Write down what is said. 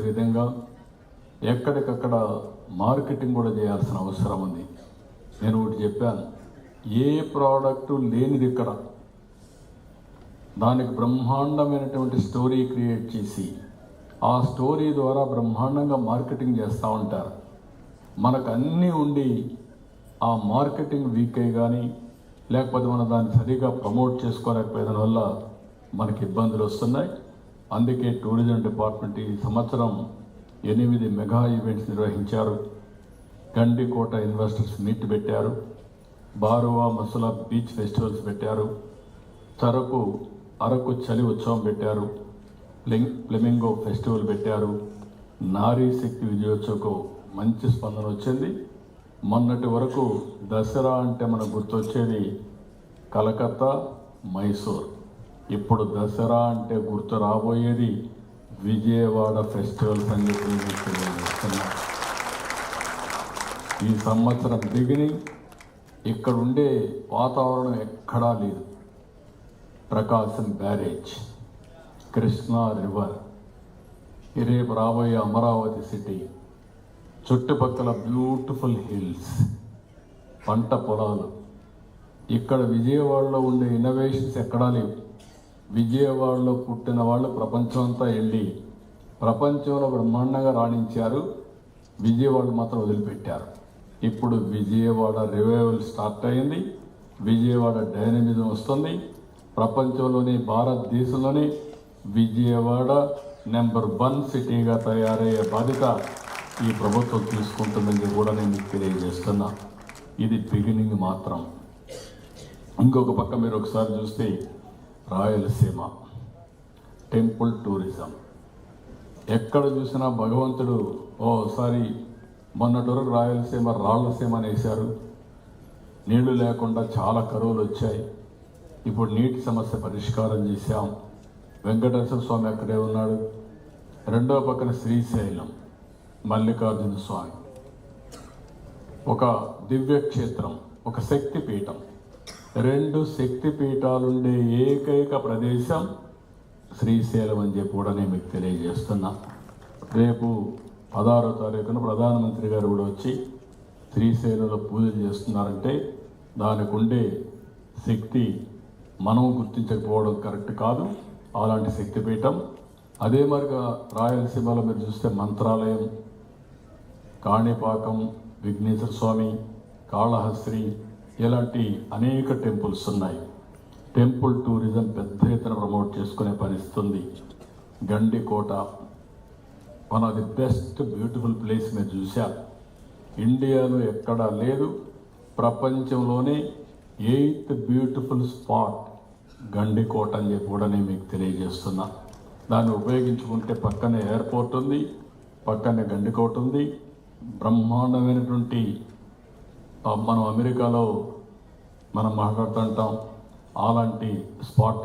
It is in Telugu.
విధంగా ఎక్కడికక్కడ మార్కెటింగ్ కూడా చేయాల్సిన అవసరం ఉంది. నేను ఒకటి చెప్పాను, ఏ ప్రోడక్టు లేనిది ఇక్కడ దానికి బ్రహ్మాండమైనటువంటి స్టోరీ క్రియేట్ చేసి ఆ స్టోరీ ద్వారా బ్రహ్మాండంగా మార్కెటింగ్ చేస్తూ ఉంటారు. మనకు అన్నీ ఉండి ఆ మార్కెటింగ్ వీక్ అయ్యి కానీ లేకపోతే మనం దాన్ని సరిగా ప్రమోట్ చేసుకోలేకపోయిన వల్ల మనకి ఇబ్బందులు వస్తున్నాయి. అందుకే టూరిజం డిపార్ట్మెంట్ ఈ సంవత్సరం 8 మెగా ఈవెంట్స్ నిర్వహించారు. గండికోట ఇన్వెస్టర్స్ మీట్ పెట్టారు, బారువా మసులా బీచ్ ఫెస్టివల్స్ పెట్టారు, అరకు చలి ఉత్సవం పెట్టారు, ఫ్లెమింగో ఫెస్టివల్ పెట్టారు. నారీ శక్తి విజయోత్సవకు మంచి స్పందన వచ్చింది. మొన్నటి వరకు దసరా అంటే మనకు గుర్తొచ్చేది కలకత్తా, మైసూర్. ఇప్పుడు దసరా అంటే గుర్తు రాబోయేది విజయవాడ ఫెస్టివల్స్ అని చెప్పి తెలియజేస్తున్నా. ఈ సంవత్సరం బిగినింగ్ ఇక్కడ ఉండే వాతావరణం ఎక్కడా లేదు. ప్రకాశం బ్యారేజ్, కృష్ణా రివర్, రేపు రాబోయే అమరావతి సిటీ, చుట్టుపక్కల బ్యూటిఫుల్ హిల్స్, పంట పొలాలు. ఇక్కడ విజయవాడలో ఉండే ఇన్నోవేషన్స్ ఎక్కడా లేవు. విజయవాడలో పుట్టిన వాళ్ళు ప్రపంచం అంతా వెళ్ళి ప్రపంచంలో బ్రహ్మాండంగా రాణించారు. విజయవాడ మాత్రం వదిలిపెట్టారు. ఇప్పుడు విజయవాడ రివైవల్ స్టార్ట్ అయింది. విజయవాడ డైనమిజం వస్తుంది. ప్రపంచంలోని భారతదేశంలోని విజయవాడ నెంబర్ 1 సిటీగా తయారయ్యే బాధ్యత ఈ ప్రభుత్వం తీసుకుంటుందని కూడా నేను మీకు తెలియజేస్తున్నా. ఇది బిగినింగ్ మాత్రం. ఇంకొక పక్క మీరు ఒకసారి చూస్తే రాయలసీమ టెంపుల్ టూరిజం, ఎక్కడ చూసినా భగవంతుడు ఓసారి మొన్నటి వరకు రాయలసీమ రాళ్లసీమ అనేసారు. నీళ్లు లేకుండా చాలా కరువులు వచ్చాయి. ఇప్పుడు నీటి సమస్య పరిష్కారం చేశాం. వెంకటేశ్వర స్వామి అక్కడే ఉన్నాడు. రెండో పక్కన శ్రీశైలం మల్లికార్జున స్వామి, ఒక దివ్యక్షేత్రం, ఒక శక్తిపీఠం. 2 శక్తిపీఠాలుండే ఏకైక ప్రదేశం శ్రీశైలం అని చెప్పి కూడా నేను మీకు తెలియజేస్తున్నా. రేపు 16వ తారీఖున ప్రధానమంత్రి గారు కూడా వచ్చి శ్రీశైలంలో పూజలు చేస్తున్నారంటే దానికి ఉండే శక్తి మనం గుర్తించకపోవడం కరెక్ట్ కాదు. అలాంటి శక్తిపీఠం. అదే మరిగా రాయలసీమలో మీరు చూస్తే మంత్రాలయం, కాణిపాకం, విఘ్నేశ్వర స్వామి, కాళహస్త్రి, ఇలాంటి అనేక టెంపుల్స్ ఉన్నాయి. టెంపుల్ టూరిజం పెద్ద ఎత్తున ప్రమోట్ చేసుకునే పరిస్థితి. Gandikota one of the best beautiful place మీరు చూశారు. ఇండియాలో ఎక్కడా లేదు. ప్రపంచంలోనే 8th బ్యూటిఫుల్ స్పాట్ గండికోట అని చెప్పి కూడా నేను మీకు తెలియజేస్తున్నా. దాన్ని ఉపయోగించుకుంటే పక్కనే ఎయిర్పోర్ట్ ఉంది, పక్కనే గండికోట ఉంది. బ్రహ్మాండమైనటువంటి మనం అమెరికాలో మనం మాట్లాడుతుంటాం అలాంటి స్పాట్